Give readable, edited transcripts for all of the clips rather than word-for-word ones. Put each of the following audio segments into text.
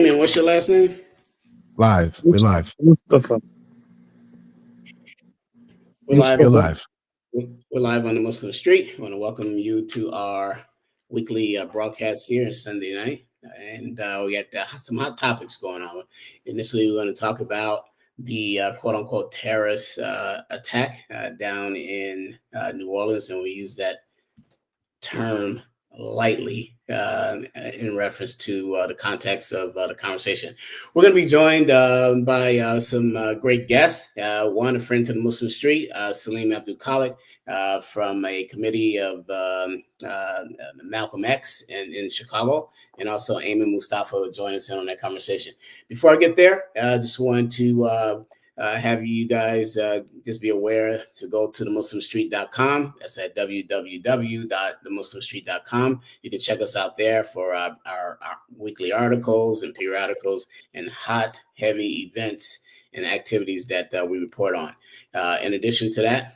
And what's your last name? Live. We're live. Mustafa. We're live. We're Mustafa. live. We're live on the Muslim Street. I want to welcome you to our weekly broadcast here Sunday night, and we got some hot topics going on. Initially, we're going to talk about the "quote unquote" terrorist attack down in New Orleans, and we use that term lightly in reference to the context of the conversation. We're going to be joined by some great guests. One, a friend to the Muslim Street, Salim Abdul Khalik, from a committee of Malcolm X in Chicago, and also Ayman Mustafa will join us in on that conversation. Before I get there, I just want to have you guys just be aware to go to themuslimstreet.com. That's at www.themuslimstreet.com. You can check us out there for our weekly articles and periodicals and hot, heavy events and activities that we report on. In addition to that,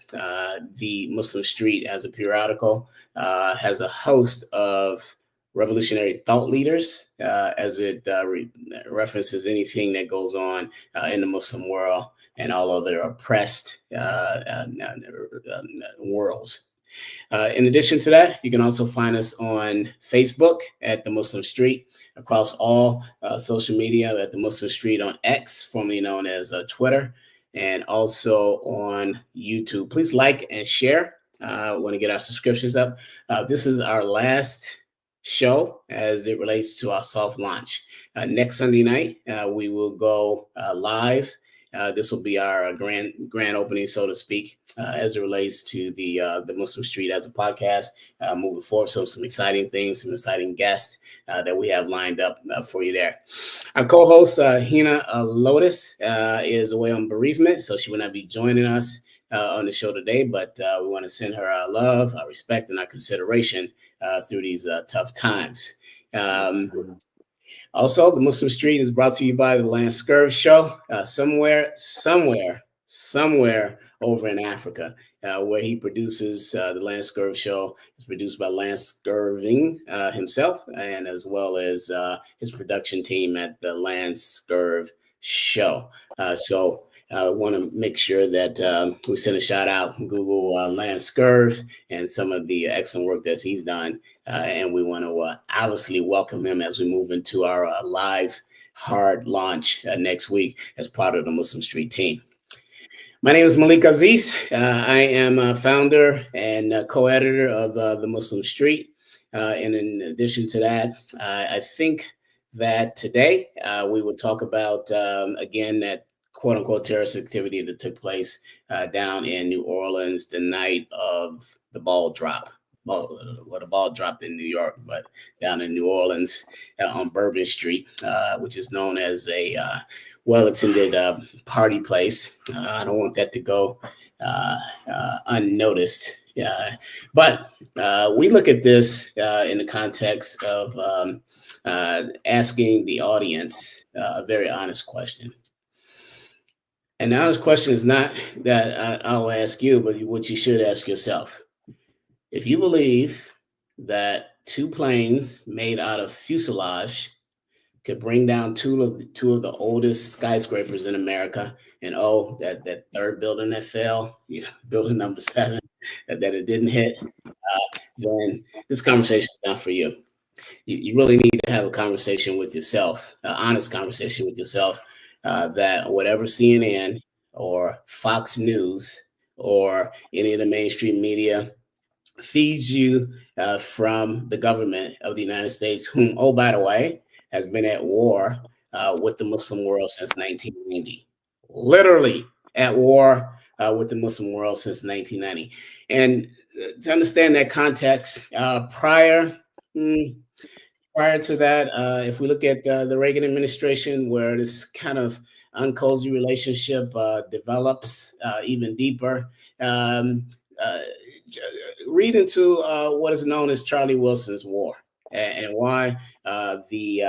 the Muslim Street, as a periodical, has a host of revolutionary thought leaders as it references anything that goes on in the Muslim world and all other oppressed worlds. In addition to that, you can also find us on Facebook at The Muslim Street, across all social media at The Muslim Street, on X, formerly known as Twitter, and also on YouTube. Please like and share. Want to get our subscriptions up. This is our last show as it relates to our soft launch. Next Sunday night, we will go live. This will be our grand opening, so to speak, as it relates to the Muslim Street as a podcast moving forward. So some exciting things, some exciting guests that we have lined up for you there. Our co-host, Hina Lotus, is away on bereavement, so she will not be joining us on the show today, but we want to send her our love, our respect, and our consideration through these tough times. Also, the Muslim Street is brought to you by the Lance Scurv Show, somewhere over in Africa, where he produces the Lance Scurv Show. It's produced by Lance Scurving himself, and as well as his production team at the Lance Scurv Show. So I want to make sure that we send a shout out, Google Lance Scurv and some of the excellent work that he's done. And we want to obviously welcome him as we move into our live hard launch next week as part of the Muslim Street team. My name is Malik Aziz. I am a founder and co-editor of the Muslim Street. And in addition to that, I think that today we will talk about, again, that quote unquote terrorist activity that took place down in New Orleans the night of the ball drop. Well, the ball dropped in New York, but down in New Orleans on Bourbon Street, which is known as a well-attended party place. I don't want that to go unnoticed. But we look at this in the context of asking the audience a very honest question. And the honest question is not that I'll ask you, but what you should ask yourself. If you believe that two planes made out of fuselage could bring down two of the oldest skyscrapers in America, and that third building that fell, building number 7, that it didn't hit, then this conversation is not for you. You really need to have a conversation with yourself, an honest conversation with yourself, that whatever CNN or Fox News or any of the mainstream media feeds you from the government of the United States, whom, oh, by the way, has been at war with the Muslim world since 1990. Literally at war with the Muslim world since 1990. And to understand that context, prior to that, if we look at the Reagan administration, where this kind of uncozy relationship develops even deeper, read into what is known as Charlie Wilson's War, and why the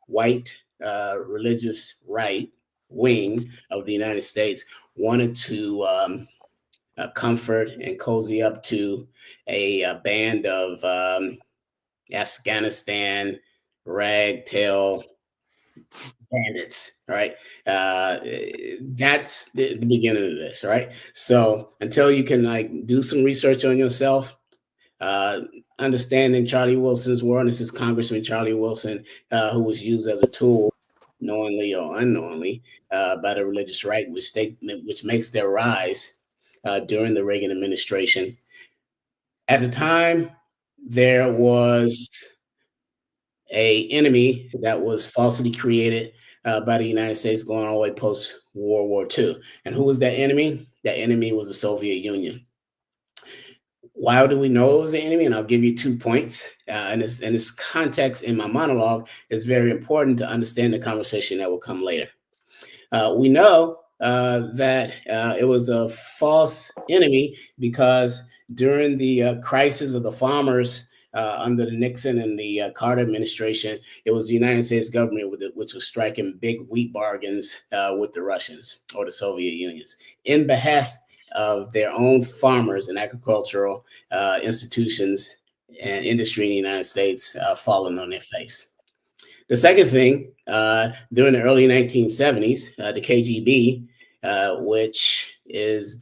white religious right wing of the United States wanted to comfort and cozy up to a band of Afghanistan ragtail bandits, right? That's the beginning of this, right? So until you can like do some research on yourself, uh, understanding Charlie Wilson's world, this is Congressman Charlie Wilson, who was used as a tool, knowingly or unknowingly, by the religious right, which makes their rise during the Reagan administration. At the time, there was a enemy that was falsely created by the United States going all the way post World War II. And who was that enemy? That enemy was the Soviet Union. Why do we know it was the enemy? And I'll give you 2 points. And this context in my monologue is very important to understand the conversation that will come later. We know that it was a false enemy because during the crisis of the farmers under the Nixon and the Carter administration, it was the United States government which was striking big wheat bargains with the Russians or the Soviet Unions in behest of their own farmers and agricultural institutions and industry in the United States falling on their face. The second thing, during the early 1970s, the KGB, which was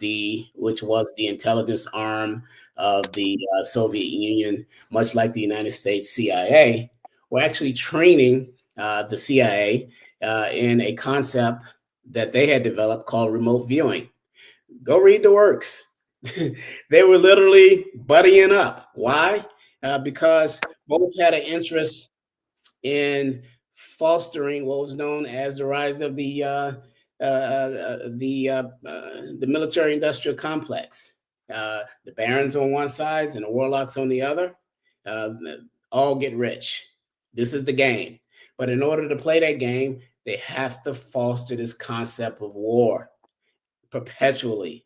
the intelligence arm of the Soviet Union, much like the United States CIA, were actually training the CIA in a concept that they had developed called remote viewing. Go read the works. They were literally buddying up. Why? Because both had an interest in fostering what was known as the rise of the military-industrial complex. The barons on one side and the warlocks on the other, uh, all get rich. This is the game. But in order to play that game, they have to foster this concept of war perpetually.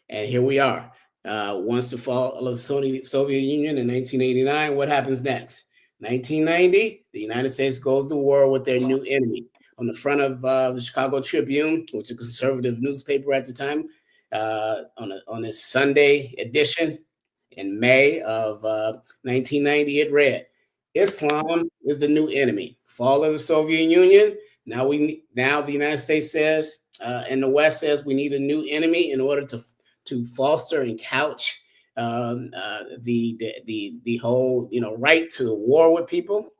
And here we are. Once the fall of the Soviet Union in 1989, what happens next? 1990, the United States goes to war with their new enemy. On the front of the Chicago Tribune, which is a conservative newspaper at the time, on its Sunday edition in May of 1990, it read, "Islam is the new enemy. Fall of the Soviet Union. Now the United States says, and the West says, we need a new enemy in order to foster and couch the whole right to war with people,"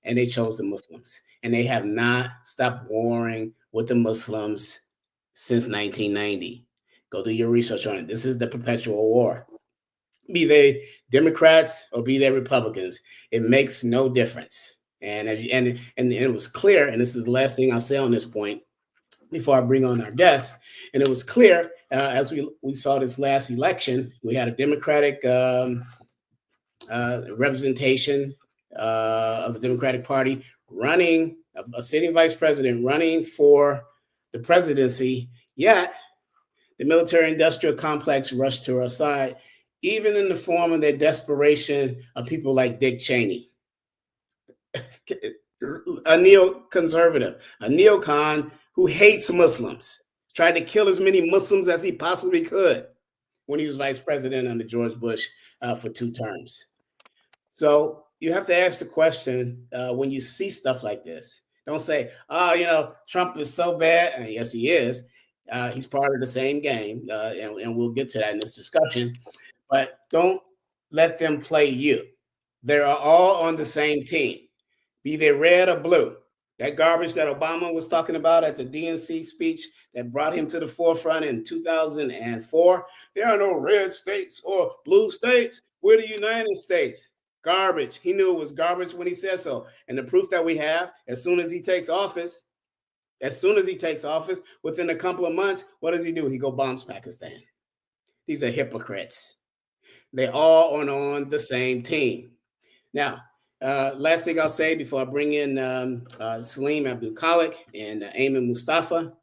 and they chose the Muslims, and they have not stopped warring with the Muslims since 1990. Go do your research on it. This is the perpetual war. Be they Democrats or be they Republicans, it makes no difference. And it was clear, and this is the last thing I'll say on this point before I bring on our guests. And it was clear as we saw this last election, we had a Democratic representation of the Democratic Party running, a sitting vice president running for the presidency, yet the military-industrial complex rushed to our side, even in the form of their desperation of people like Dick Cheney, a neoconservative, a neocon who hates Muslims, tried to kill as many Muslims as he possibly could when he was vice president under George Bush for 2 terms. So you have to ask the question when you see stuff like this. Don't say, "Oh, Trump is so bad." And yes, he is. He's part of the same game, and we'll get to that in this discussion. But don't let them play you. They are all on the same team, be they red or blue. That garbage that Obama was talking about at the DNC speech that brought him to the forefront in 2004. There are no red states or blue states. We're the United States. Garbage. He knew it was garbage when he said so. And the proof that we have, as soon as he takes office, within a couple of months, what does he do? He go bombs Pakistan. These are hypocrites. They all are on the same team. Now, last thing I'll say before I bring in Salim Abdul Khalik and Ayman Mustafa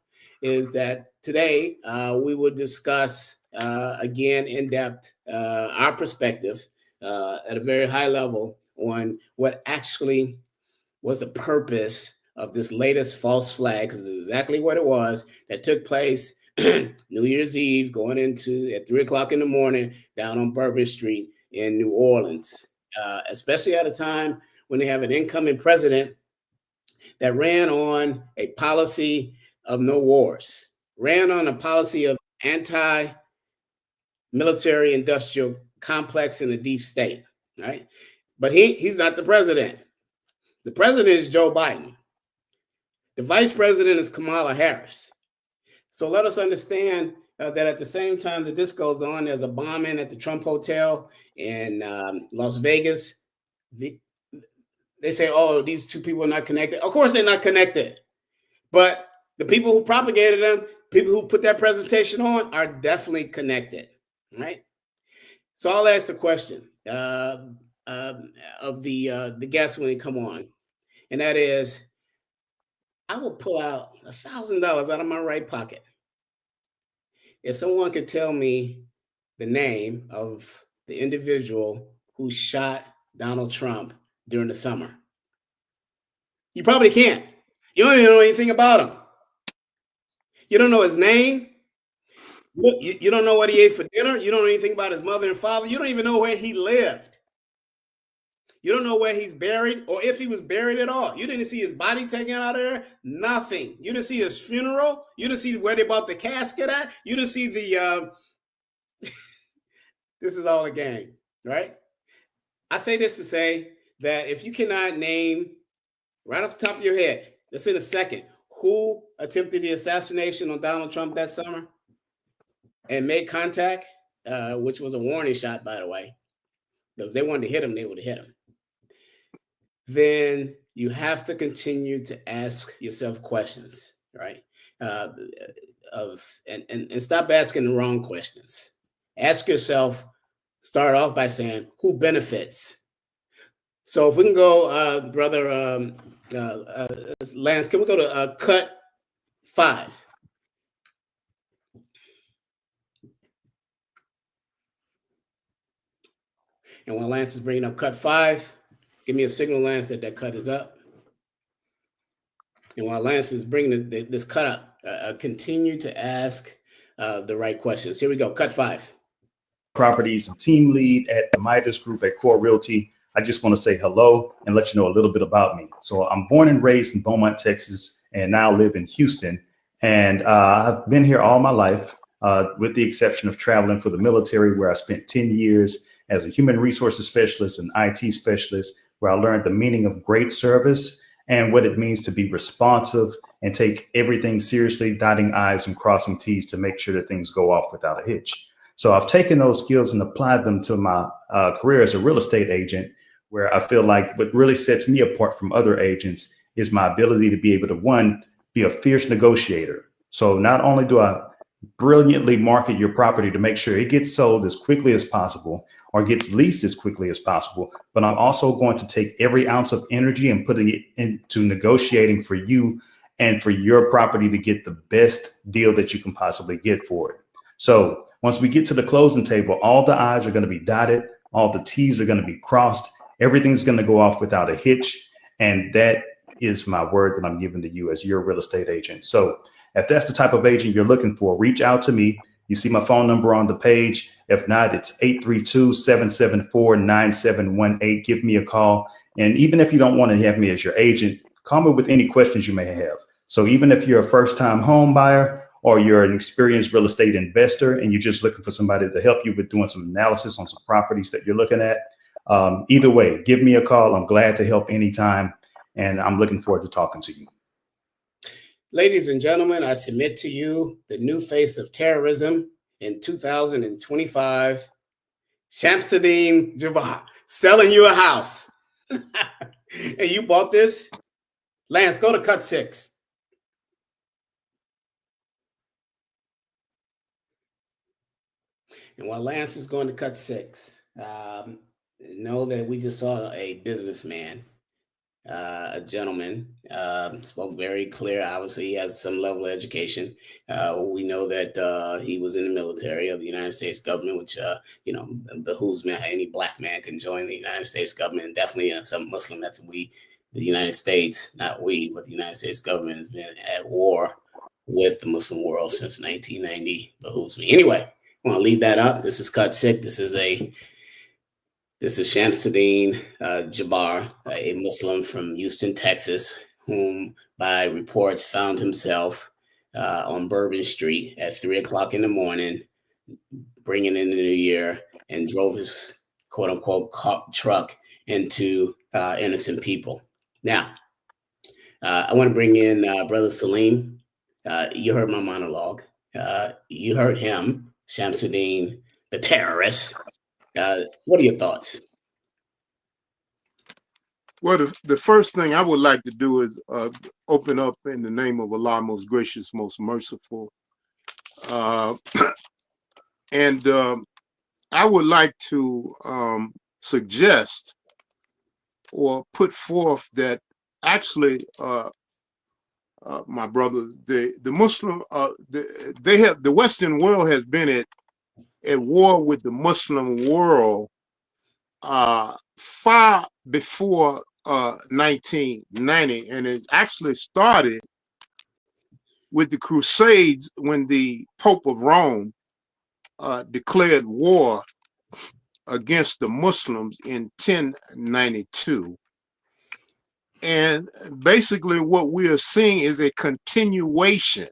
is that today we will discuss again in depth our perspective at a very high level on what actually was the purpose of this latest false flag, because it's exactly what it was that took place New Year's Eve going into at 3:00 in the morning down on Bourbon Street in New Orleans. Especially at a time when they have an incoming president that ran on a policy of no wars, ran on a policy of anti-military industrial complex in the deep state, right? But he's not the president. The president is Joe Biden. The vice president is Kamala Harris. So let us understand that at the same time that this goes on, there's a bombing at the Trump Hotel in Las Vegas. They say, oh, these two people are not connected. Of course, they're not connected. But the people who propagated them, people who put that presentation on, are definitely connected, right? So I'll ask the question of the guests when they come on, and that is, I will pull out $1,000 out of my right pocket if someone could tell me the name of the individual who shot Donald Trump during the summer. You probably can't. You don't even know anything about him. You don't know his name. You don't know what he ate for dinner. You don't know anything about his mother and father. You don't even know where he lived. You don't know where he's buried or if he was buried at all. You didn't see his body taken out of there. Nothing. You didn't see his funeral. You didn't see where they bought the casket at. You didn't see the... This is all a game, right? I say this to say that if you cannot name right off the top of your head, just in a second, who attempted the assassination on Donald Trump that summer and made contact, which was a warning shot, by the way, because they wanted to hit him, they would have hit him. Then you have to continue to ask yourself questions, right? And stop asking the wrong questions. Ask yourself, start off by saying, who benefits? So if we can go, brother Lance, can we go to cut 5? And when Lance is bringing up cut 5, give me a signal, Lance, that cut is up. And while Lance is bringing this cut up, continue to ask the right questions. Here we go, cut 5. Properties, team lead at the Midas Group at Core Realty. I just want to say hello and let you know a little bit about me. So I'm born and raised in Beaumont, Texas, and now live in Houston. And I've been here all my life, with the exception of traveling for the military, where I spent 10 years as a human resources specialist and IT specialist, where I learned the meaning of great service and what it means to be responsive and take everything seriously, dotting I's and crossing T's to make sure that things go off without a hitch. So I've taken those skills and applied them to my career as a real estate agent, where I feel like what really sets me apart from other agents is my ability to be able to, one, be a fierce negotiator. So not only do I brilliantly market your property to make sure it gets sold as quickly as possible or gets leased as quickly as possible, but I'm also going to take every ounce of energy and putting it into negotiating for you and for your property to get the best deal that you can possibly get for it. So once we get to the closing table, all the I's are going to be dotted, all the T's are going to be crossed, everything's going to go off without a hitch. And that is my word that I'm giving to you as your real estate agent. So if that's the type of agent you're looking for, reach out to me. You see my phone number on the page. If not, it's 832-774-9718. Give me a call. And even if you don't want to have me as your agent, call me with any questions you may have. So even if you're a first-time home buyer or you're an experienced real estate investor and you're just looking for somebody to help you with doing some analysis on some properties that you're looking at, either way, give me a call. I'm glad to help anytime. And I'm looking forward to talking to you. Ladies and gentlemen, I submit to you the new face of terrorism in 2025, Shamsuddin Jabbar, selling you a house. And you bought this? Lance, go to cut 6. And while Lance is going to cut 6, know that we just saw a businessman, a gentleman, spoke very clear. Obviously, he has some level of education. We know that he was in the military of the United States government, which, behooves me. Any black man can join the United States government. And definitely some Muslim that the United States, not we, but the United States government has been at war with the Muslim world since 1990. Behooves me. Anyway, I want to leave that up. This is cut 6. This is Shamsuddin Jabbar, a Muslim from Houston, Texas, whom by reports found himself on Bourbon Street at 3 o'clock in the morning, bringing in the new year, and drove his quote unquote truck into innocent people. Now, I want to bring in Brother Salim. You heard my monologue. You heard him, Shamsuddin, the terrorist. What are your thoughts? Well, the first thing I would like to do is open up in the name of Allah, most gracious, most merciful. And I would like to suggest or put forth that actually, my brother, the Muslim, the Western world has been at war with the Muslim world far before 1990, and it actually started with the Crusades when the Pope of Rome declared war against the Muslims in 1092. And basically what we are seeing is a continuation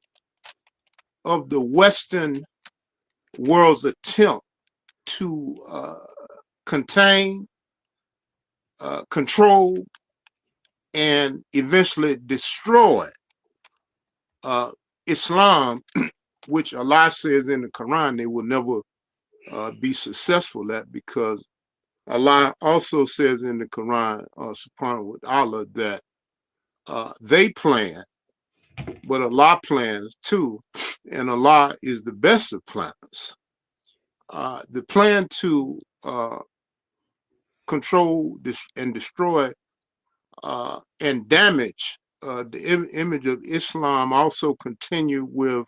of the Western world's attempt to contain, control, and eventually destroy Islam, which Allah says in the Quran they will never be successful at, because Allah also says in the Quran, subhanahu wa ta'ala, that they plan, but Allah plans too, and Allah is the best of planners. The plan to control and destroy and damage the image of Islam also continue with,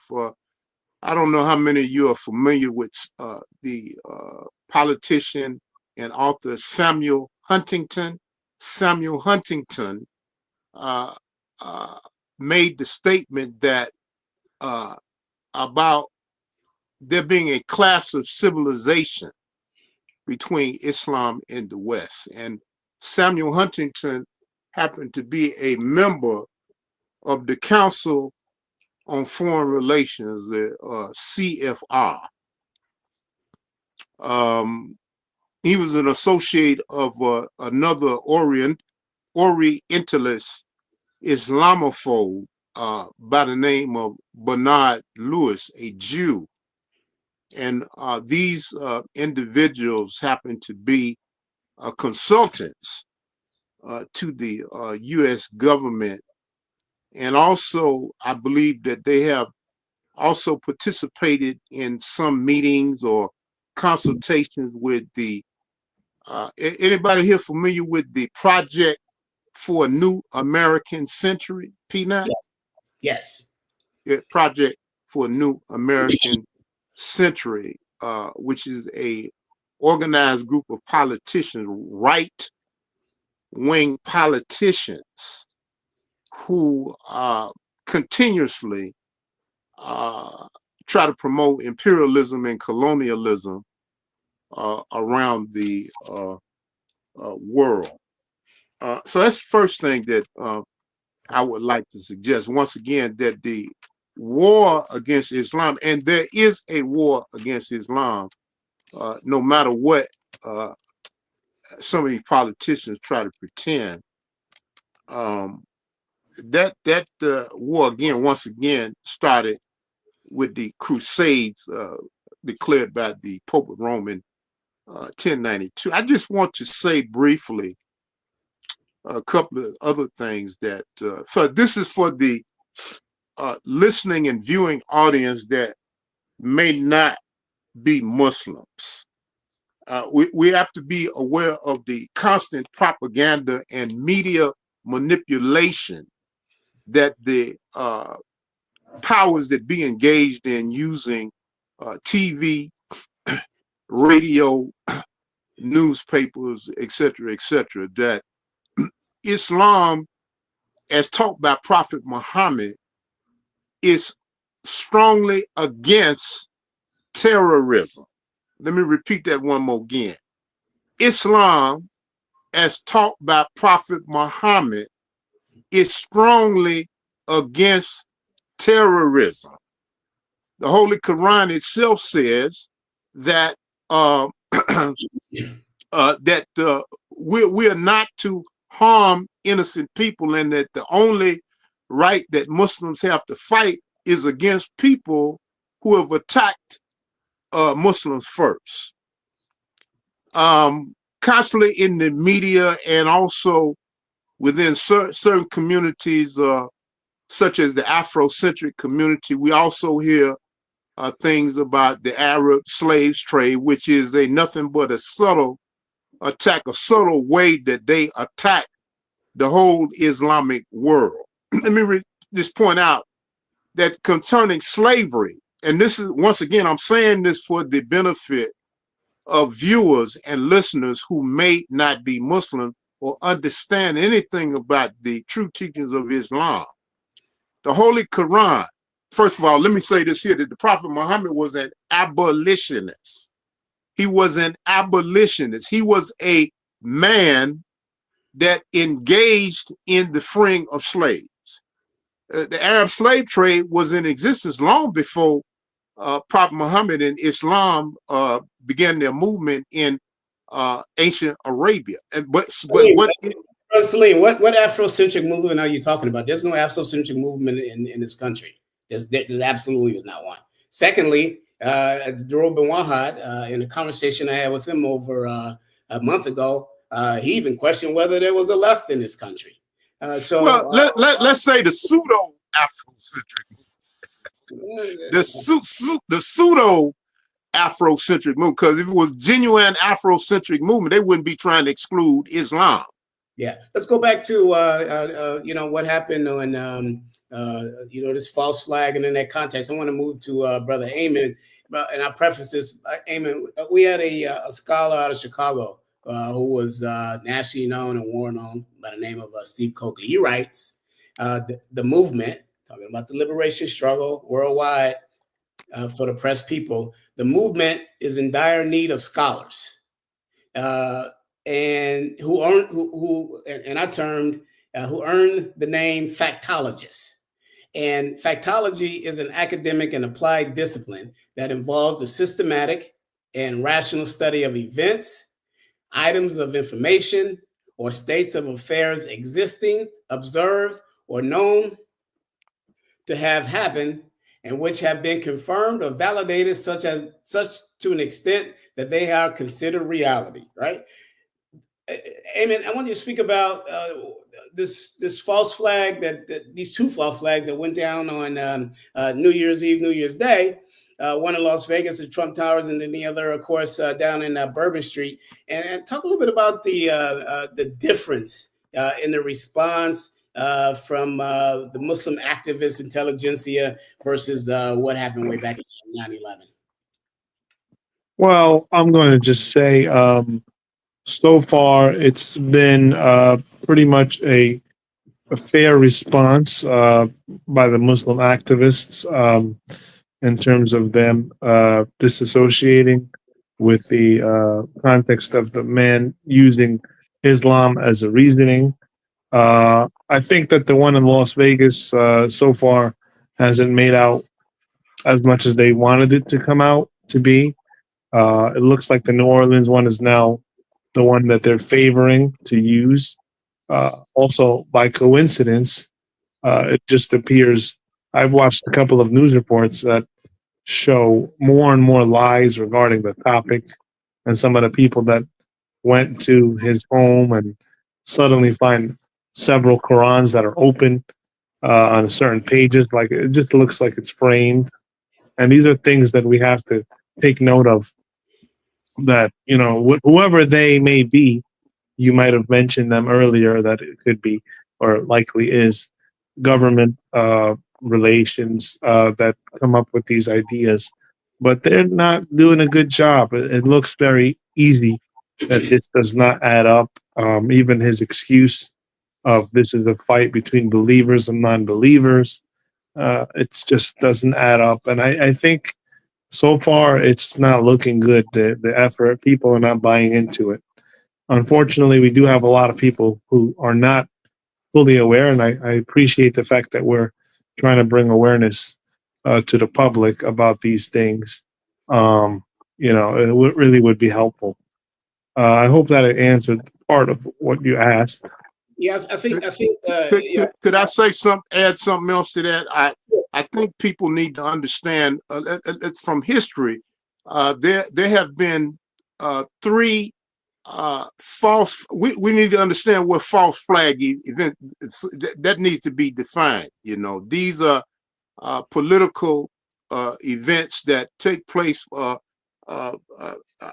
I don't know how many of you are familiar with the politician and author Samuel Huntington. Samuel Huntington made the statement that about there being a class of civilization between Islam and the West. And Samuel Huntington happened to be a member of the Council on Foreign Relations, the CFR. He was an associate of another Orientalist Islamophobe by the name of Bernard Lewis, a Jew. And these individuals happen to be consultants to the U.S. government. And also, I believe that they have also participated in some meetings or consultations with the, anybody here familiar with the Project for a New American Century, PNAC? Yes. Yeah, Project for a New American Century, which is a organized group of politicians, right-wing politicians, who continuously try to promote imperialism and colonialism around the world. So that's the first thing that I would like to suggest. Once again, that the war against Islam, and there is a war against Islam, no matter what some of these politicians try to pretend, that war again, once again, started with the Crusades declared by the Pope of Rome in 1092. I just want to say briefly a couple of other things that, so this is for the listening and viewing audience that may not be Muslims. We have to be aware of the constant propaganda and media manipulation that the powers that be engaged in using TV, radio, newspapers, etc., that Islam, as taught by Prophet Muhammad, is strongly against terrorism. Let me repeat that one more again. Islam, as taught by Prophet Muhammad, is strongly against terrorism. The Holy Quran itself says that we are not to harm innocent people, and that the only right that Muslims have to fight is against people who have attacked Muslims first. Constantly in the media and also within certain communities, such as the Afrocentric community, we also hear things about the Arab slaves trade, which is nothing but a subtle attack, a subtle way that they attack the whole Islamic world. Let me just point out that concerning slavery, and this is, once again, I'm saying this for the benefit of viewers and listeners who may not be Muslim or understand anything about the true teachings of Islam. The Holy Quran, first of all, let me say this here, that the Prophet Muhammad was an abolitionist. He was an abolitionist. He was a man that engaged in the freeing of slaves. The Arab slave trade was in existence long before Prophet Muhammad and Islam began their movement in ancient Arabia. But Salim, what Afrocentric movement are you talking about? There's no Afrocentric movement in this country. There absolutely is not one. Secondly, Dorob bin Wahad, in a conversation I had with him over a month ago, he even questioned whether there was a left in this country. Let's say the pseudo Afrocentric, the pseudo Afrocentric movement, because if it was genuine Afrocentric movement, they wouldn't be trying to exclude Islam. Yeah, let's go back to what happened when this false flag, and in that context, I want to move to Brother Ayman, and I preface this, Ayman. We had a scholar out of Chicago who was nationally known and war known by the name of Steve Coakley. He writes, the movement, talking about the liberation struggle worldwide for the oppressed people, the movement is in dire need of scholars. And who earn the name factologists. And factology is an academic and applied discipline that involves the systematic and rational study of events, items of information, or states of affairs existing, observed, or known to have happened, and which have been confirmed or validated such to an extent that they are considered reality, right? Ayman, I want you to speak about this false flag, these two false flags that went down on New Year's Eve, New Year's Day, one in Las Vegas at Trump Towers, and then the other, of course, down in Bourbon Street. And talk a little bit about the difference in the response from the Muslim activist intelligentsia versus what happened way back in 9/11. Well, I'm going to just say, so far it's been pretty much a fair response by the Muslim activists in terms of them disassociating with the context of the man using Islam as a reasoning. I think that the one in Las Vegas so far hasn't made out as much as they wanted it to come out to be. It looks like the New Orleans one is now the one that they're favoring to use. Also, by coincidence, it just appears, I've watched a couple of news reports that show more and more lies regarding the topic, and some of the people that went to his home and suddenly find several Qurans that are open on certain pages. Like, it just looks like it's framed. And these are things that we have to take note of, that, whoever they may be, you might have mentioned them earlier, that it could be, or likely is, government relations that come up with these ideas. But they're not doing a good job. It looks very easy that this does not add up. Even his excuse of this is a fight between believers and non-believers, it just doesn't add up. And I think so far it's not looking good. The effort, people are not buying into it. Unfortunately, we do have a lot of people who are not fully aware, and I appreciate the fact that we're trying to bring awareness to the public about these things. It really would be helpful. I hope that it answered part of what you asked. Yeah, I think, yeah. Could I say add something else to that? I think people need to understand from history. There have been three false. We need to understand what false flag event that needs to be defined. These are political events that take place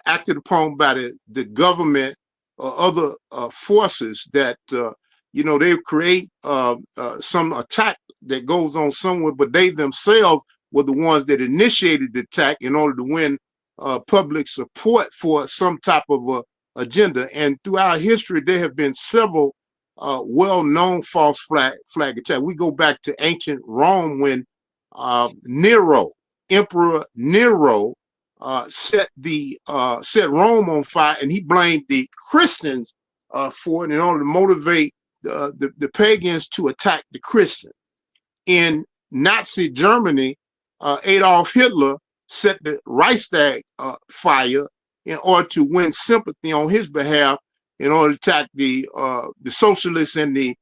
acted upon by the government or other forces that they create some attack that goes on somewhere, but they themselves were the ones that initiated the attack in order to win public support for some type of agenda. And throughout history, there have been several well-known false flag attacks. We go back to ancient Rome when Emperor Nero, set Rome on fire, and he blamed the Christians for it in order to motivate the pagans to attack the Christians. In Nazi Germany, Adolf Hitler set the Reichstag fire in order to win sympathy on his behalf in order to attack the socialists and the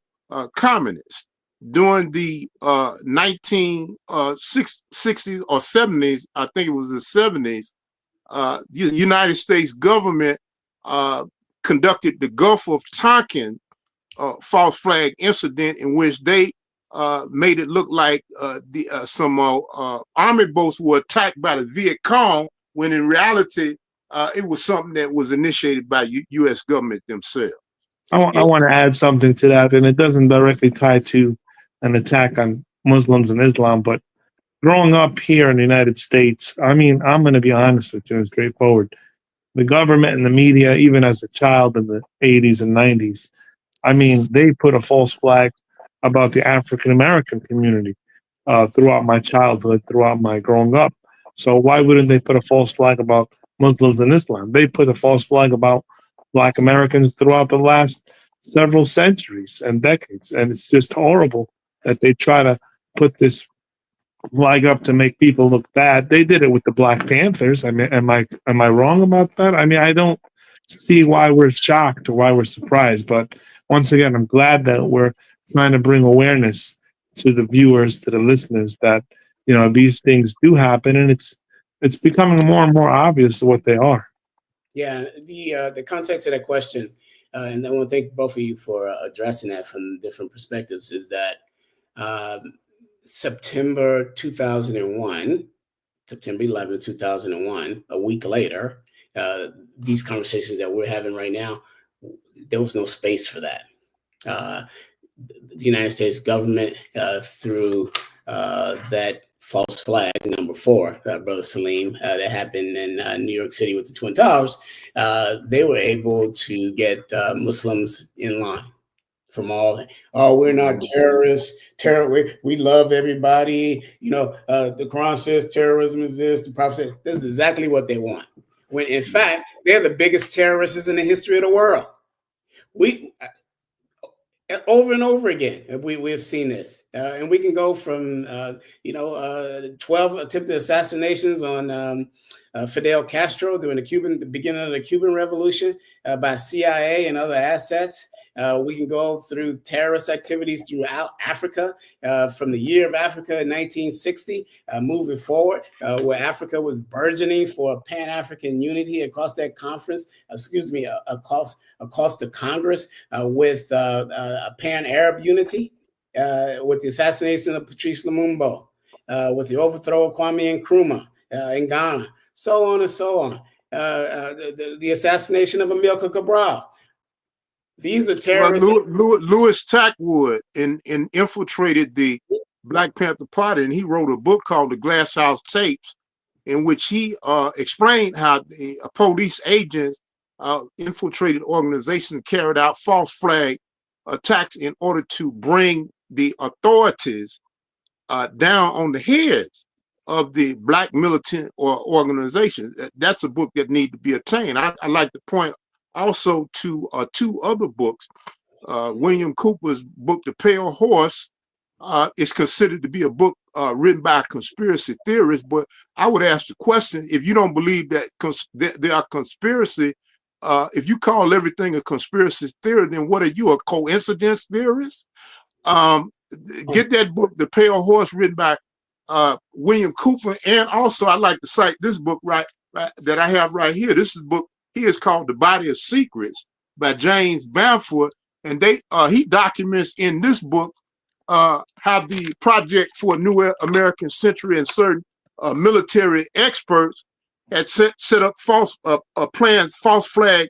communists. During the 1960s or 70s, I think it was the 70s, the United States government conducted the Gulf of Tonkin false flag incident in which they made it look like some army boats were attacked by the Viet Cong, when in reality, it was something that was initiated by U.S. government themselves. I want to add something to that, and it doesn't directly tie to an attack on Muslims and Islam, but growing up here in the United States, I mean, I'm going to be honest with you and straightforward. The government and the media, even as a child in the 80s and 90s, I mean, they put a false flag about the African American community throughout my childhood, throughout my growing up. So why wouldn't they put a false flag about Muslims and Islam? They put a false flag about Black Americans throughout the last several centuries and decades. And it's just horrible that they try to put this flag up to make people look bad. They did it with the Black Panthers. I mean, am I wrong about that? I mean, I don't see why we're shocked or why we're surprised. But once again, I'm glad that we're trying to bring awareness to the viewers, to the listeners, that these things do happen, and it's becoming more and more obvious what they are. Yeah, the context of that question, and I want to thank both of you for addressing that from different perspectives, is that September 2001, September 11, 2001, a week later, these conversations that we're having right now, there was no space for that. The United States government, through that false flag, number 4, Brother Salim, that happened in New York City with the Twin Towers, they were able to get Muslims in line from we're not terrorists, we love everybody. The Quran says terrorism is this, the Prophet said this is exactly what they want. When in fact, they're the biggest terrorists in the history of the world. We over and over again, we've seen this, and we can go from 12 attempted assassinations on Fidel Castro during the beginning of the Cuban Revolution by CIA and other assets. We can go through terrorist activities throughout Africa, from the Year of Africa in 1960, moving forward, where Africa was burgeoning for Pan-African unity across that conference, across the Congress, with a Pan-Arab unity, with the assassination of Patrice Lumumba, with the overthrow of Kwame Nkrumah in Ghana, so on and so on. The assassination of Amilcar Cabral. These are terrorists. Louis Tackwood infiltrated the Black Panther Party, and he wrote a book called The Glass House Tapes, in which he explained how the police agents infiltrated organizations, carried out false flag attacks in order to bring the authorities down on the heads of the Black militant or organization. That's a book that needs to be obtained. I like to point also to 2 other books. William Cooper's book, The Pale Horse, is considered to be a book written by conspiracy theorists. But I would ask the question, if you don't believe that there are conspiracy, if you call everything a conspiracy theory, then what are you, a coincidence theorist? Get that book, The Pale Horse, written by William Cooper. And also, I like to cite this book right that I have right here. This is a book here is called The Body of Secrets by James Bamford. And he documents in this book how the Project for a New American Century and certain military experts had set up false plans, false flag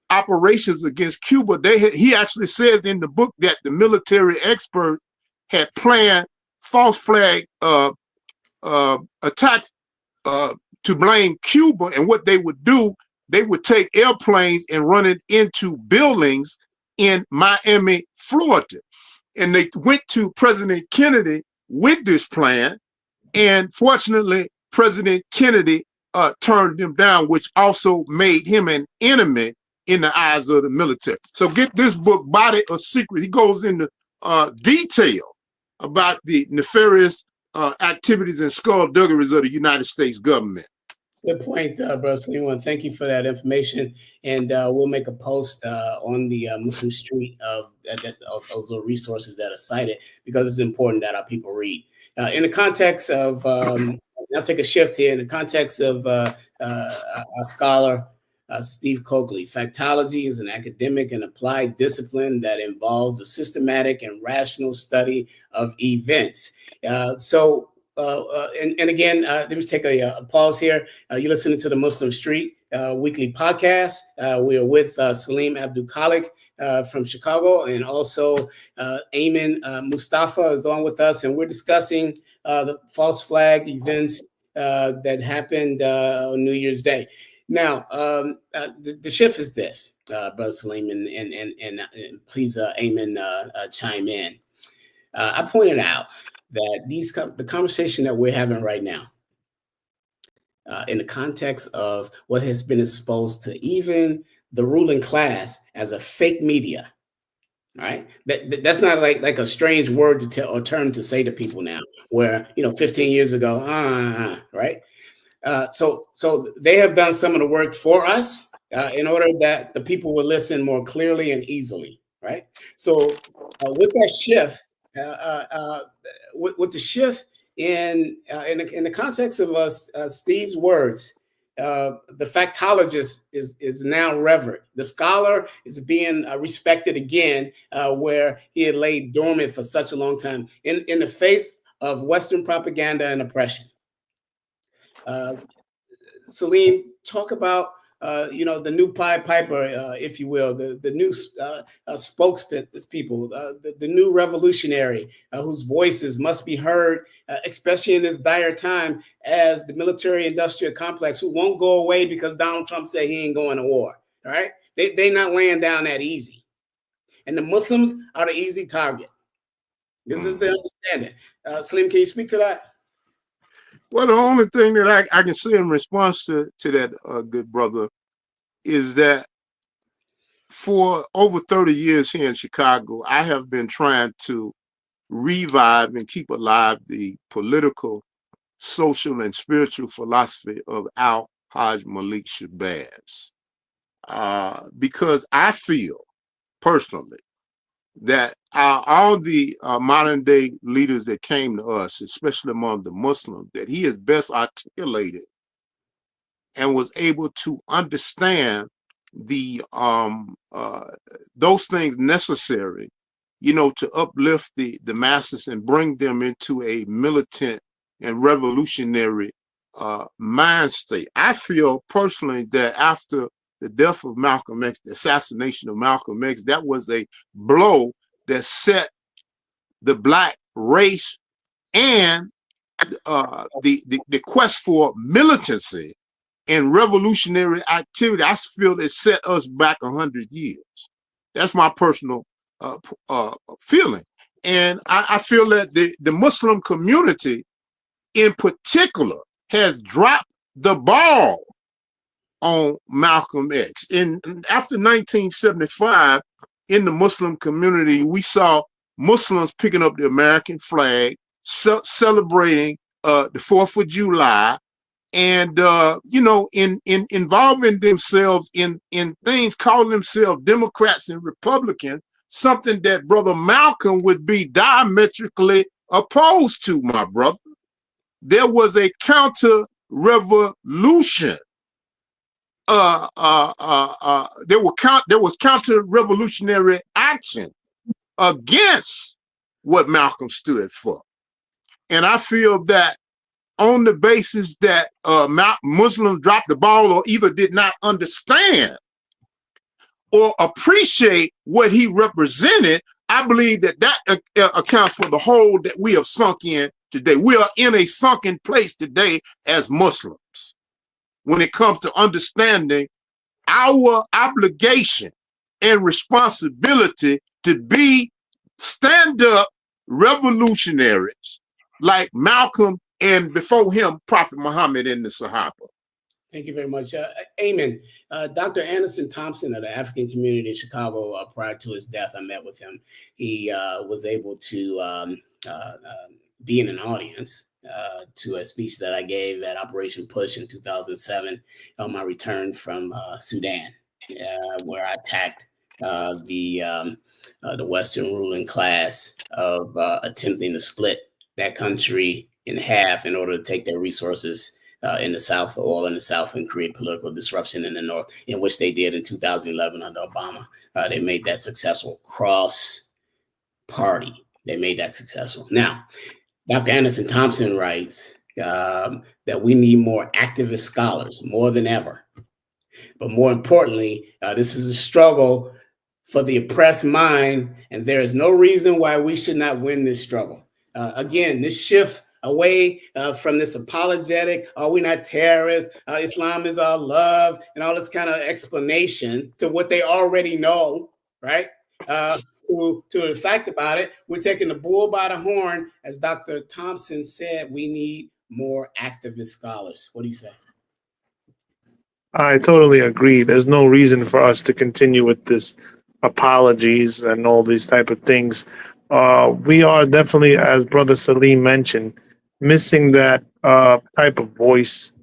operations against Cuba. He actually says in the book that the military experts had planned false flag attacks to blame Cuba, and what they would do, they would take airplanes and run it into buildings in Miami, Florida. And they went to President Kennedy with this plan, and fortunately, President Kennedy turned them down, which also made him an enemy in the eyes of the military. So get this book, Body of Secret. He goes into detail about the nefarious activities and skullduggeries of the United States government. Good point, Brother Salim. Thank you for that information. And we'll make a post on the Muslim Street of those little resources that are cited, because it's important that our people read. In the context of, I'll take a shift here, in the context of our scholar, Steve Coakley, factology is an academic and applied discipline that involves a systematic and rational study of events. And again, let me take a pause here. You're listening to the Muslim Street weekly podcast. We are with Salim Abdul Khalik from Chicago, and also Ayman Mustafa is on with us, and we're discussing the false flag events that happened on New Year's Day. Now, the shift is this, Brother Salim, and please, Ayman, chime in. I pointed out that the conversation that we're having right now, in the context of what has been exposed to even the ruling class as a fake media, right? That's not like a strange word to tell or term to say to people now, where 15 years ago, right? So they have done some of the work for us in order that the people will listen more clearly and easily, right? So with that shift, with the shift in the context of Steve's words, the factologist is now revered. The scholar is being respected again, where he had laid dormant for such a long time in the face of Western propaganda and oppression. Salim, talk about the new Pied Piper, if you will, the new spokespeople, the new revolutionary whose voices must be heard, especially in this dire time, as the military-industrial complex, who won't go away because Donald Trump said he ain't going to war. All right, they not laying down that easy, and the Muslims are the easy target. This is the understanding. Salim, can you speak to that? Well, the only thing that I can say in response to that, good brother, is that for over 30 years here in Chicago, I have been trying to revive and keep alive the political, social, and spiritual philosophy of Al-Hajj Malik Shabazz. Because I feel personally that all the modern day leaders that came to us, especially among the Muslims, that he has best articulated and was able to understand the those things necessary, to uplift the masses and bring them into a militant and revolutionary mind state. I feel personally that after the death of Malcolm X, the assassination of Malcolm X, that was a blow that set the Black race and the quest for militancy and revolutionary activity. I feel it set us back 100 years. That's my personal feeling. And I feel that the Muslim community in particular has dropped the ball on Malcolm X. After 1975, in the Muslim community, we saw Muslims picking up the American flag, celebrating the 4th of July, and in involving themselves in things, calling themselves Democrats and Republicans, something that Brother Malcolm would be diametrically opposed to, my brother. There was a counter-revolution. There was counter-revolutionary action against what Malcolm stood for. And I feel that on the basis that Muslims dropped the ball or either did not understand or appreciate what he represented, I believe that accounts for the hole that we have sunk in today. We are in a sunken place today as Muslims when it comes to understanding our obligation and responsibility to be stand-up revolutionaries like Malcolm and before him, Prophet Muhammad and the Sahaba. Thank you very much. Amen. Dr. Anderson Thompson of the African community in Chicago, prior to his death, I met with him. He was able to be in an audience to a speech that I gave at Operation Push in 2007 on my return from Sudan, where I attacked the Western ruling class of attempting to split that country in half in order to take their resources in the South, oil in the South, and create political disruption in the North, in which they did in 2011 under Obama. They made that successful cross-party. They made that successful. Now, Dr. Anderson Thompson writes that we need more activist scholars, more than ever. But more importantly, this is a struggle for the oppressed mind, and there is no reason why we should not win this struggle. Again, this shift away from this apologetic, oh, we're not terrorists, Islam is our love, and all this kind of explanation to what they already know, right? To the fact about it, we're taking the bull by the horn. As Dr. Thompson said, we need more activist scholars. What do you say? I totally agree. There's no reason for us to continue with this apologies and all these type of things. We are definitely, as Brother Salim mentioned, missing that type of voice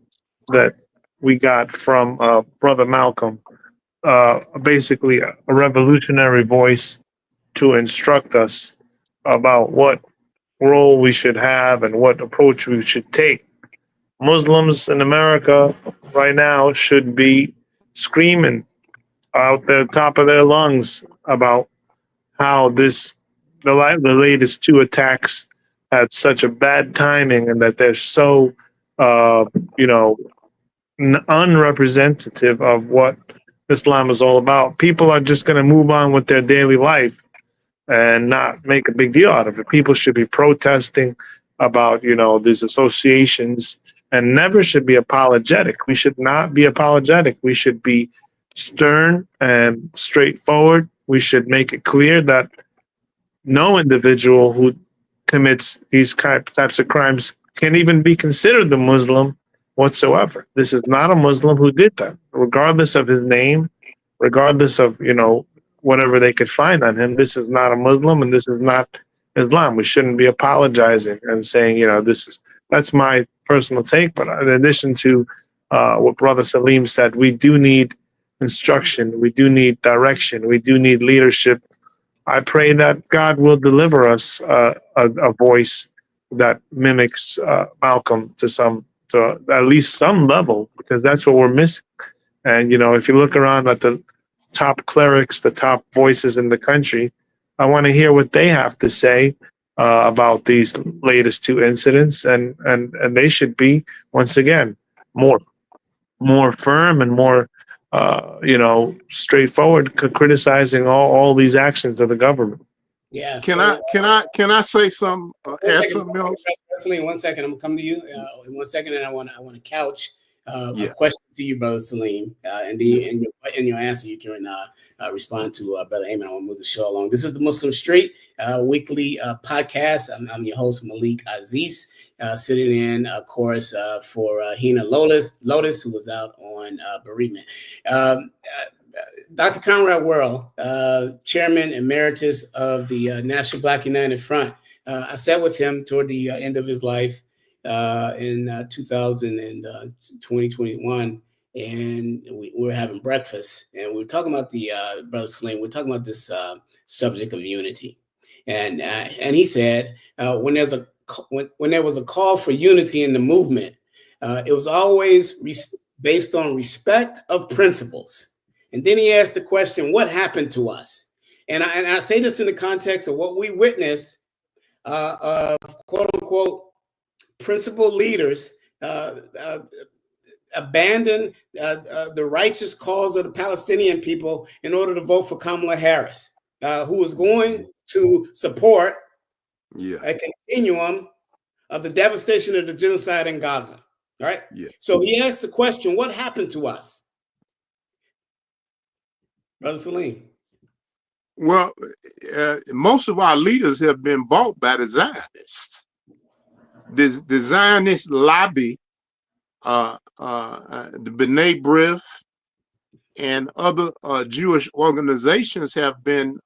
that we got from Brother Malcolm, basically a revolutionary voice to instruct us about what role we should have and what approach we should take. Muslims in America right now should be screaming out the top of their lungs about how the latest 2 attacks had such a bad timing and that they're so, unrepresentative of what Islam is all about. People are just going to move on with their daily life and not make a big deal out of it. People should be protesting about, these associations and never should be apologetic. We should not be apologetic. We should be stern and straightforward. We should make it clear that no individual who commits these types of crimes can even be considered a Muslim whatsoever. This is not a Muslim who did that, regardless of his name, regardless of, whatever they could find on him. This is not a Muslim and this is not Islam. We shouldn't be apologizing and saying, that's my personal take. But in addition to what Brother Salim said, we do need instruction. We do need direction. We do need leadership. I pray that God will deliver us a voice that mimics Malcolm to at least some level, because that's what we're missing. And, if you look around at the top clerics, the top voices in the country, I want to hear what they have to say about these latest 2 incidents. And they should be, once again, more firm and more straightforward, criticizing all these actions of the government. Yeah. Can I say something? Add something else? Wrestling, 1 second. I'm gonna come to you in 1 second, and I want to couch A question to you, Brother Salim, and in your answer, you can respond to Brother Ayman. I want to move the show along. This is the Muslim Street weekly podcast. I'm your host, Malik Aziz, sitting in, of course, for Hina Lotus, who was out on bereavement. Dr. Conrad Worrell, Chairman Emeritus of the National Black United Front. I sat with him toward the end of his life in 2021, and we were having breakfast, and we were talking about Brother Salim, we're talking about this subject of unity. And he said, when there was a call for unity in the movement, it was always based on respect of principles. And then he asked the question, what happened to us? And I say this in the context of what we witnessed of quote unquote principled leaders abandon the righteous cause of the Palestinian people in order to vote for Kamala Harris, who was going to support a continuum of the devastation of the genocide in Gaza. All right. Yeah. So he asked the question, what happened to us? Brother Salim. Well, most of our leaders have been bought by the Zionists. The Zionist lobby, the B'nai B'rith, and other Jewish organizations have been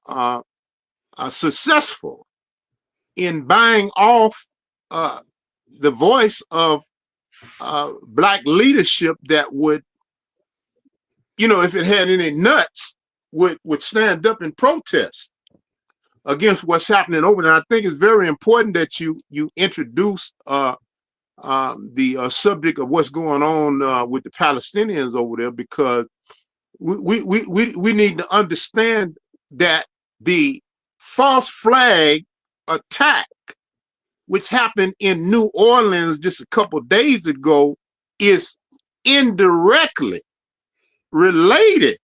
successful in buying off the voice of Black leadership that would, if it had any nuts, would stand up and protest against what's happening over there. I think it's very important that you introduce the subject of what's going on with the Palestinians over there, because we need to understand that the false flag attack, which happened in New Orleans just a couple of days ago, is indirectly related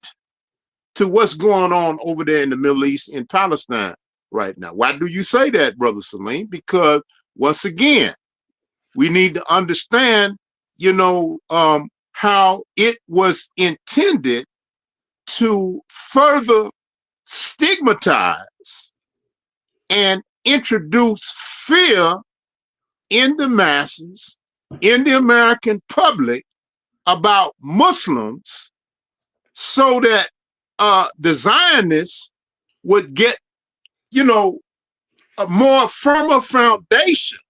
to what's going on over there in the Middle East, in Palestine right now. Why do you say that, Brother Salim? Because once again, we need to understand, how it was intended to further stigmatize and introduce fear in the masses, in the American public, about Muslims, so that the Zionists would get, a more firmer foundation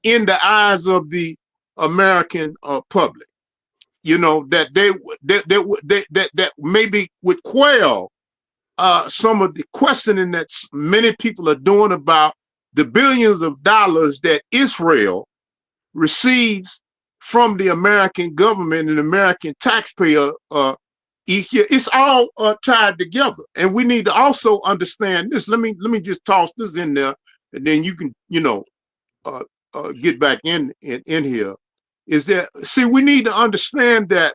in the eyes of the American public. That maybe would quell some of the questioning that many people are doing about the billions of dollars that Israel receives from the American government and American taxpayer each year. It's all tied together, and we need to also understand this. Let me just toss this in there, and then you can get back in here. Is that, see, we need to understand that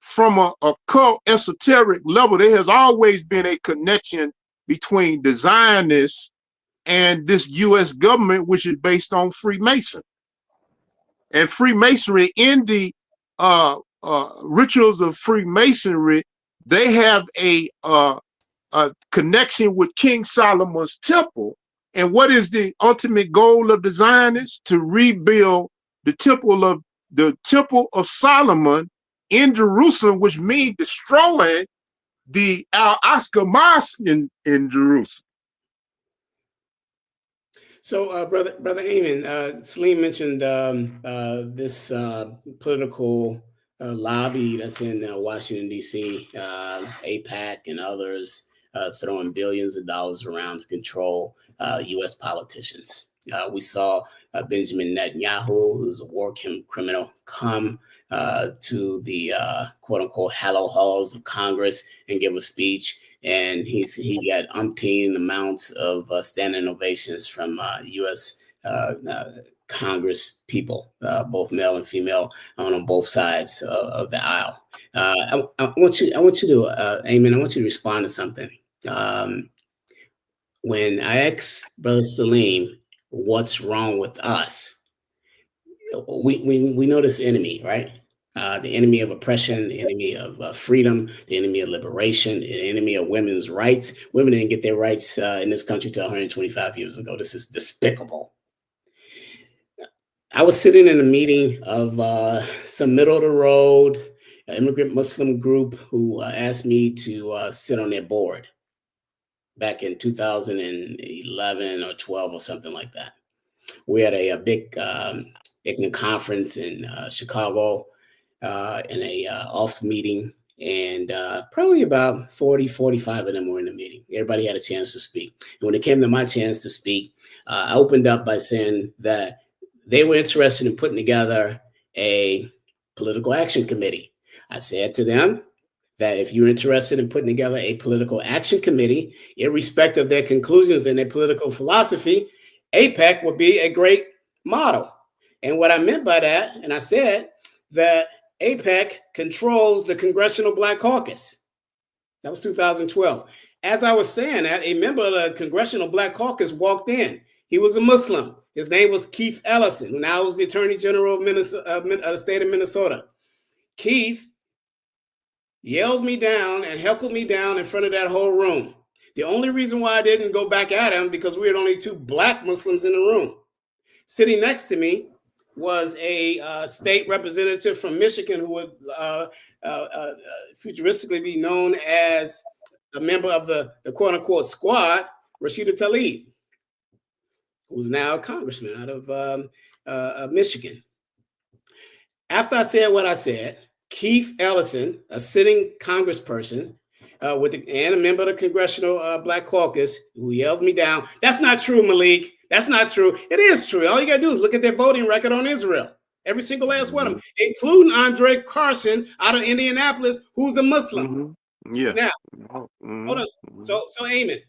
from a occult esoteric level, there has always been a connection between the Zionists and this U.S. government, which is based on Freemason. And Freemasonry, in the rituals of Freemasonry, they have a connection with King Solomon's temple. And what is the ultimate goal of the Zionists? To rebuild the temple of Solomon in Jerusalem, which means destroying the Al-Aqsa Mosque in Jerusalem. So, Brother Ayman, Salim mentioned this political lobby that's in Washington, D.C., AIPAC and others throwing billions of dollars around to control U.S. politicians. We saw Benjamin Netanyahu, who's a war criminal, come to the quote-unquote hallowed halls of Congress and give a speech. And he got umpteen amounts of standing ovations from U.S. Congress people, both male and female, on both sides of the aisle. I want you to, Ayman, I want you to respond to something. When I asked Brother Salim, what's wrong with us? We know this enemy, right? the enemy of oppression, the enemy of freedom, the enemy of liberation, the enemy of women's rights. Women didn't get their rights in this country until 125 years ago. This is despicable. I was sitting in a meeting of some middle of the road immigrant Muslim group who asked me to sit on their board back in 2011 or 12 or something like that. We had a big ICNA conference in Chicago in a off meeting, and probably about 40, 45 of them were in the meeting. Everybody had a chance to speak. And when it came to my chance to speak, I opened up by saying that they were interested in putting together a political action committee. I said to them that if you're interested in putting together a political action committee, irrespective of their conclusions and their political philosophy, AIPAC would be a great model. And what I meant by that, and I said that AIPAC controls the Congressional Black Caucus. That was 2012. As I was saying that, a member of the Congressional Black Caucus walked in. He was a Muslim. His name was Keith Ellison, who now is the Attorney General of the state of Minnesota. Keith yelled me down and heckled me down in front of that whole room. The only reason why I didn't go back at him because we had only 2 Black Muslims in the room. Sitting next to me was a state representative from Michigan who would futuristically be known as a member of the quote unquote squad, Rashida Tlaib, who's now a congressman out of Michigan. After I said what I said, Keith Ellison, a sitting congressperson and a member of the Congressional Black Caucus, who yelled me down. That's not true, Malik. That's not true. It is true. All you got to do is look at their voting record on Israel. Every single last one of them, including Andre Carson out of Indianapolis, who's a Muslim. Yeah. Now, hold on. So Eamon,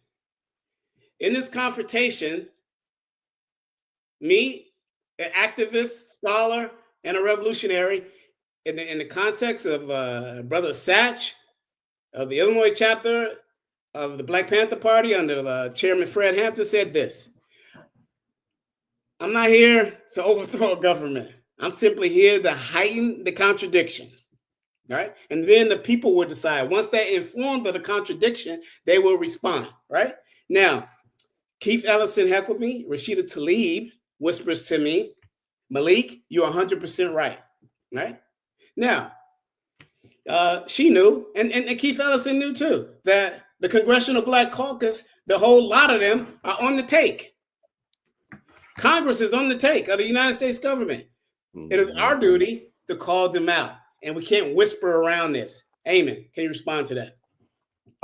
in this confrontation, me, an activist, scholar, and a revolutionary, in the context of Brother Satch of the Illinois chapter of the Black Panther Party under Chairman Fred Hampton, said this: I'm not here to overthrow a government. I'm simply here to heighten the contradiction. All right. And then the people will decide. Once they're informed of the contradiction, they will respond. Right. Now, Keith Ellison heckled me. Rashida Tlaib whispers to me, Malik, you're 100% right. Right. Now, she knew, and Keith Ellison knew too, that the Congressional Black Caucus, the whole lot of them are on the take. Congress is on the take of the United States government. It is our duty to call them out, and we can't whisper around this. Eamon, can you respond to that?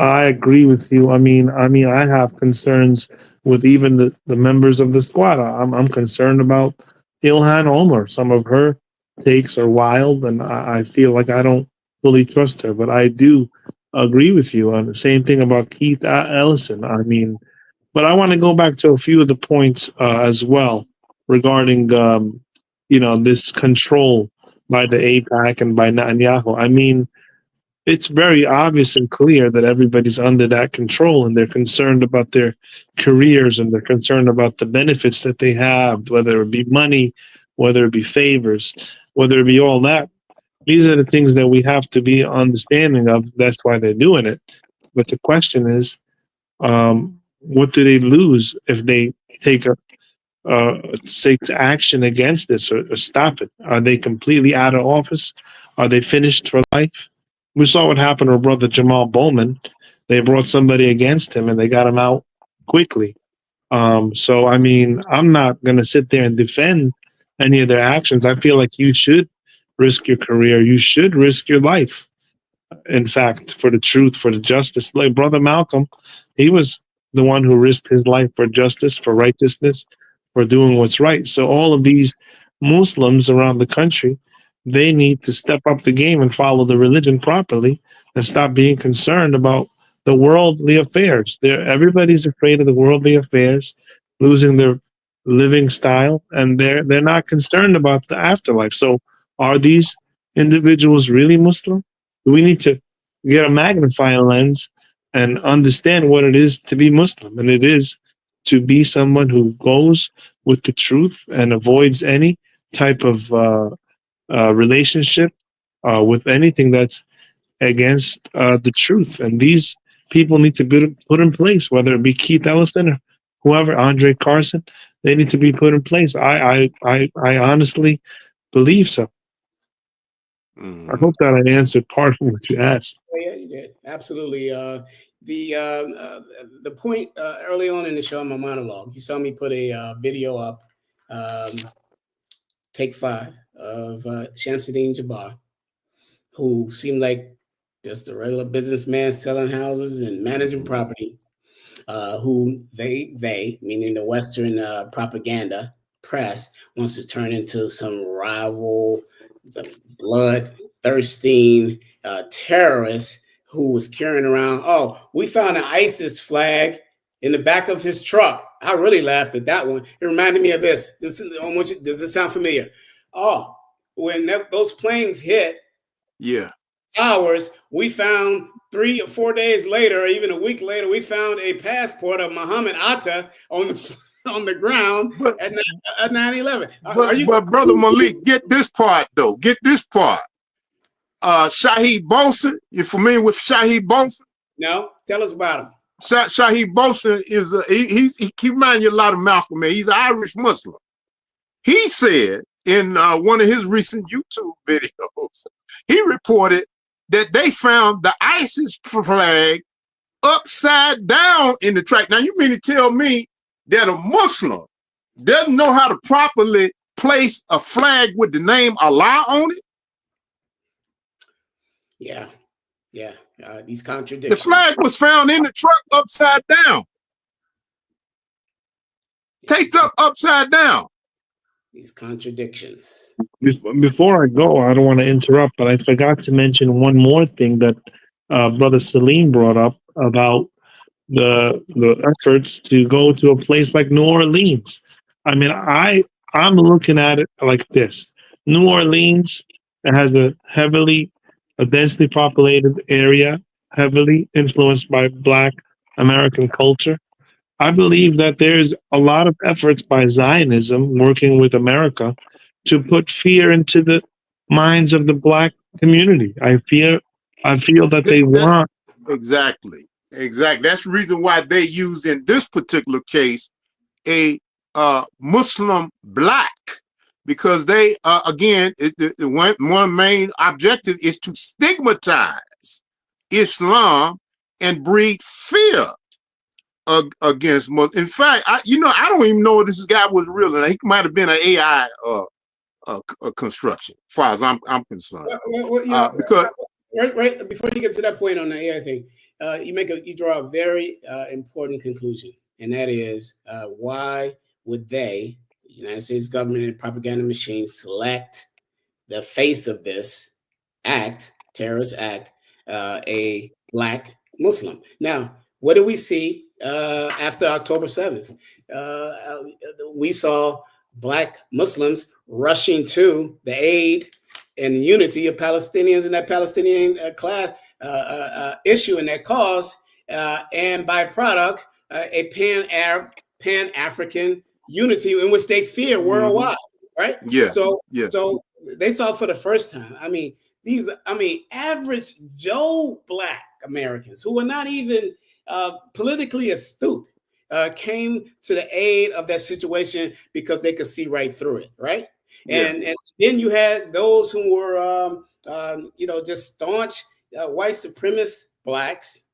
I agree with you. I mean, I have concerns with even the members of the squad. I'm concerned about Ilhan Omar. Some of her takes are wild, and I feel like I don't fully trust her. But I do agree with you on the same thing about Keith Ellison. I mean, but I want to go back to a few of the points as well regarding, this control by the AIPAC and by Netanyahu. I mean, it's very obvious and clear that everybody's under that control, and they're concerned about their careers, and they're concerned about the benefits that they have, whether it be money, whether it be favors, whether it be all that. These are the things that we have to be understanding of. That's why they're doing it. But the question is, what do they lose if they take action against this or stop it? Are they completely out of office? Are they finished for life? We saw what happened to brother Jamal Bowman. They brought somebody against him and they got him out quickly. So, I mean, I'm not going to sit there and defend any of their actions. I feel like you should risk your career. You should risk your life. In fact, for the truth, for the justice. Like Brother Malcolm, he was the one who risked his life for justice, for righteousness, for doing what's right. So all of these Muslims around the country, they need to step up the game and follow the religion properly and stop being concerned about the worldly affairs. Everybody's afraid of the worldly affairs, losing their living style, and they're not concerned about the afterlife. So are these individuals really Muslim? We need to get a magnifying lens and understand what it is to be Muslim. And it is to be someone who goes with the truth and avoids any type of relationship with anything that's against the truth. And these people need to be put in place, whether it be Keith Ellison or whoever, Andre Carson. They need to be put in place. I honestly believe so. I hope that I answered part of what you asked. Yeah, you did. Absolutely. The point early on in the show, in my monologue, you saw me put a video up, take 5 of Shamsuddin Jabbar, who seemed like just a regular businessman selling houses and managing property, who they, meaning the Western propaganda press, wants to turn into some rival, bloodthirsty terrorist who was carrying around, oh, we found an ISIS flag in the back of his truck. I really laughed at that one. It reminded me of this. Does this sound familiar? Oh, when those planes hit towers, we found 3 or 4 days later, or even a week later, we found a passport of Muhammad Atta on the ground at 9/11. But Brother Malik, get this part though. Get this part. Shahid Bosa, you familiar with Shahid Bosa? No, tell us about him. Shahid Bosa is he reminds you a lot of Malcolm X. He's an Irish Muslim. He said in one of his recent YouTube videos, he reported that they found the ISIS flag upside down in the track. Now, you mean to tell me that a Muslim doesn't know how to properly place a flag with the name Allah on it? Yeah. These contradictions. The flag was found in the truck upside down. Taped up upside down. These contradictions. Before I go, I don't want to interrupt, but I forgot to mention one more thing that Brother Salim brought up about the efforts to go to a place like New Orleans. I mean, I'm looking at it like this. New Orleans, it has a densely populated area, heavily influenced by Black American culture. I believe that there's a lot of efforts by Zionism working with America to put fear into the minds of the Black community. I feel that they want. Exactly. That's the reason why they used in this particular case a Muslim Black, because they again, one main objective is to stigmatize Islam and breed fear against Muslims. In fact, I don't even know if this guy was real, and he might have been an AI construction, as far as I'm concerned. Because right before you get to that point on the AI thing, you draw a very important conclusion, and that is why would the United States government and propaganda machines select the face of this terrorist act, a Black Muslim? Now, what do we see after October 7th? We saw Black Muslims rushing to the aid and unity of Palestinians in that Palestinian class issue and that cause, and by product, a pan-Arab, pan-African unity in which they fear worldwide, right? Yeah. So they saw for the first time. Average Joe Black Americans who were not even politically astute came to the aid of that situation because they could see right through it, right? Yeah. And then you had those who were, just staunch white supremacist Blacks,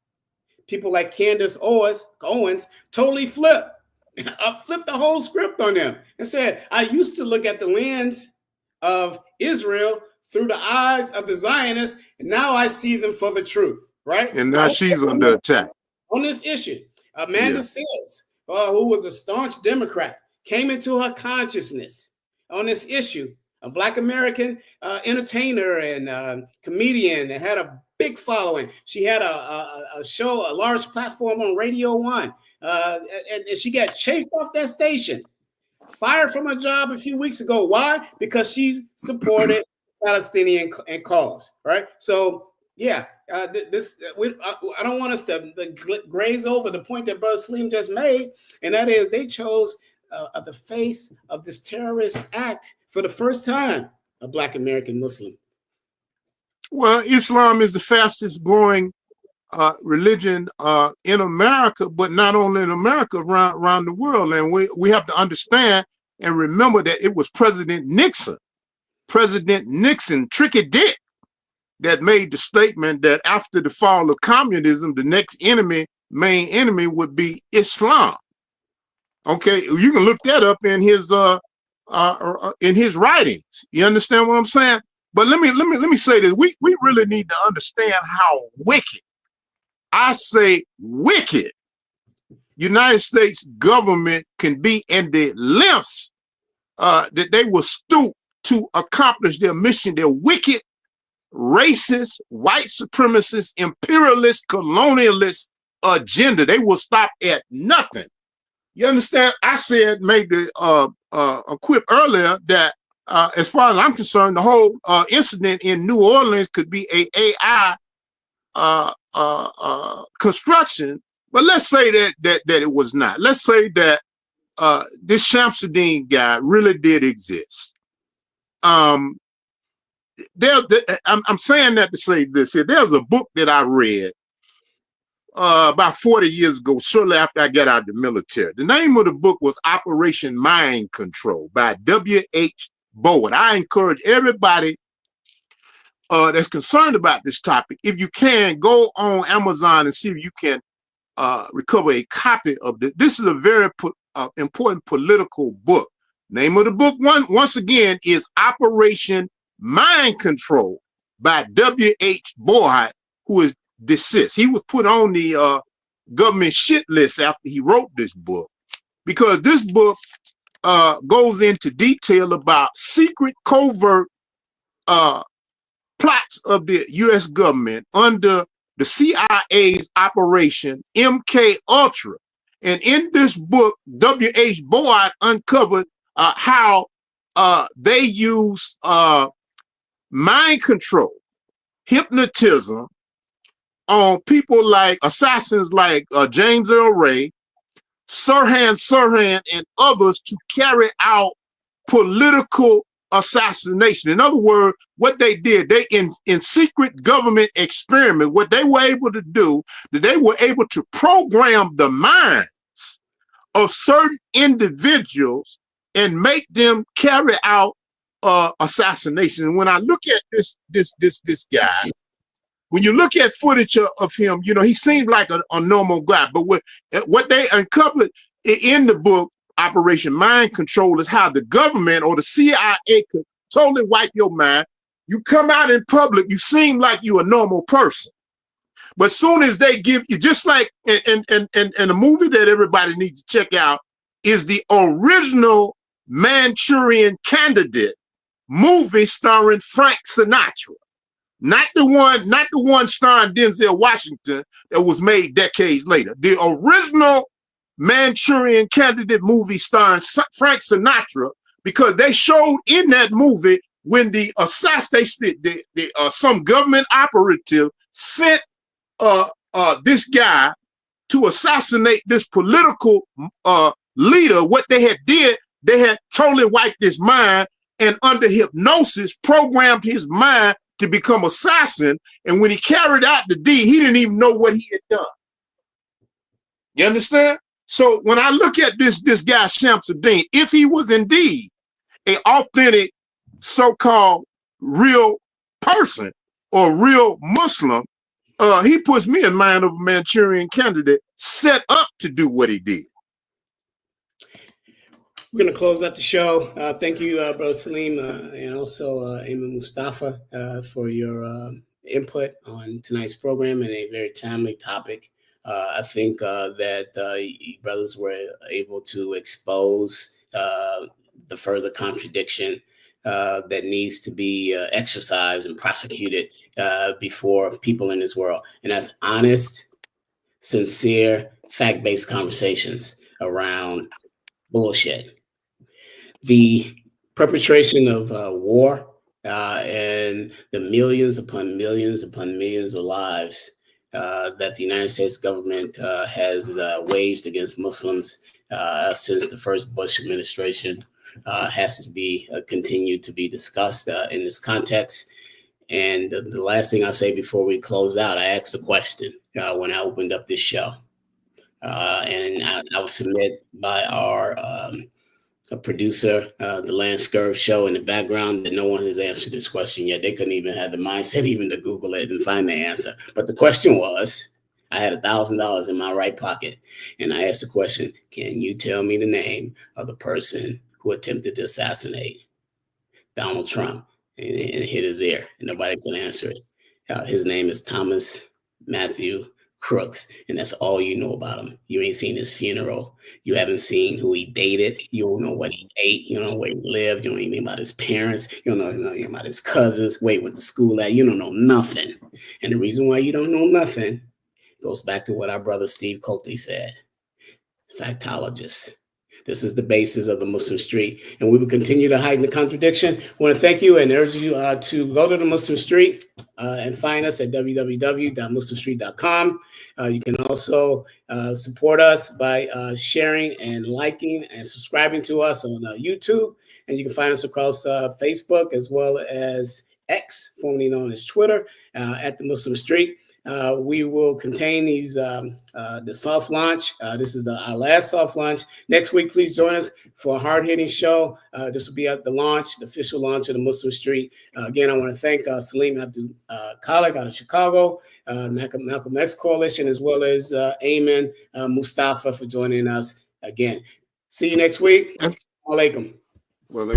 people like Candace Owens, totally flipped the whole script on them and said, I used to look at the lens of Israel through the eyes of the Zionists, and now I see them for the truth, right? And now she's under attack. On this issue, Amanda Seales, who was a staunch Democrat, came into her consciousness on this issue. A Black American entertainer and comedian that had a big following. She had a show, a large platform on Radio 1, and she got chased off that station, fired from her job a few weeks ago. Why? Because she supported Palestinian cause, right? So, yeah, I don't want us to graze over the point that Brother Salim just made, and that is they chose the face of this terrorist act for the first time, a Black American Muslim. Well, Islam is the fastest growing religion in America, but not only in America, around the world. And we have to understand and remember that it was President Nixon, Tricky Dick, that made the statement that after the fall of communism, the next main enemy would be Islam. Okay, you can look that up in his writings. You understand what I'm saying? But let me say this: we really need to understand how wicked, I say wicked, United States government can be, and the lengths that they will stoop to accomplish their mission. Their wicked, racist, white supremacist, imperialist, colonialist agenda. They will stop at nothing. You understand? I made a quip earlier that as far as I'm concerned, the whole incident in New Orleans could be a AI construction. But let's say that it was not. Let's say that this Shamsuddin guy really did exist. I'm saying that to say this here. There's a book that I read about 40 years ago, shortly after I got out of the military. The name of the book was Operation Mind Control by W.H. Bowen. I encourage everybody that's concerned about this topic, if you can, go on Amazon and see if you can recover a copy of this. This is a very important political book. Name of the book, once again, is Operation Mind Control by W.H. Bowen, who is deceased. He was put on the government shit list after he wrote this book, because this book goes into detail about secret, covert plots of the U.S. government under the CIA's Operation MK Ultra. And in this book, W.H. Bowen uncovered how they use mind control, hypnotism on people like assassins like James Earl Ray, Sirhan, and others to carry out political assassination. In other words, what they did, they in secret government experiment, what they were able to do, that they were able to program the minds of certain individuals and make them carry out assassination. And when I look at this guy, when you look at footage of him, you know, he seemed like a normal guy. But what they uncovered in the book, Operation Mind Control, is how the government or the CIA could totally wipe your mind. You come out in public, you seem like you're a normal person. But soon as they give you, just like in a movie that everybody needs to check out, is the original Manchurian Candidate movie starring Frank Sinatra. Not the one starring Denzel Washington that was made decades later. The original Manchurian Candidate movie starring Frank Sinatra, because they showed in that movie when the some government operative sent this guy to assassinate this political leader. What they had did, they had totally wiped his mind, and under hypnosis programmed his mind to become assassin. And when he carried out the deed, he didn't even know what he had done. You understand? So when I look at this guy Shamsuddin, if he was indeed an authentic so-called real person or real Muslim, he puts me in mind of a Manchurian Candidate set up to do what he did. We're going to close out the show. Thank you, Brother Salim, and also Imam Mustafa for your input on tonight's program and a very timely topic. I think that you brothers were able to expose the further contradiction that needs to be exercised and prosecuted before people in this world. And that's honest, sincere, fact-based conversations around bullshit. The perpetration of war and the millions upon millions of lives that the United States government has waged against Muslims since the first Bush administration has to be continued to be discussed in this context. And the last thing I'll say before we close out, I asked a question when I opened up this show. And I was submitted by our producer, the Lance Scurv show in the background, that no one has answered this question yet. They couldn't even have the mindset even to Google it and find the answer. But the question was, I had $1,000 in my right pocket, and I asked the question, can you tell me the name of the person who attempted to assassinate Donald Trump and hit his ear? And nobody could answer it. His name is Thomas Matthew Crooks, and that's all you know about him. You ain't seen his funeral. You haven't seen who he dated. You don't know what he ate. You don't know where he lived. You don't know anything about his parents. You don't know anything about his cousins, where he went to school at. You don't know nothing. And the reason why you don't know nothing goes back to what our brother Steve Coakley said. Factologists. This is the basis of the Muslim Street, and we will continue to heighten the contradiction. I want to thank you and urge you to go to the Muslim Street and find us at www.muslimstreet.com. You can also support us by sharing and liking and subscribing to us on YouTube, and you can find us across Facebook as well as X, formerly known as Twitter, at the Muslim Street. We will contain these the soft launch. This is our last soft launch. Next week, please join us for a hard-hitting show. This will be at the launch, the official launch of the Muslim Street. Again, I want to thank Salim Abdul Khalik out of Chicago, Malcolm X Coalition, as well as Ayman Mustafa for joining us again. See you next week. Alaikum. Well,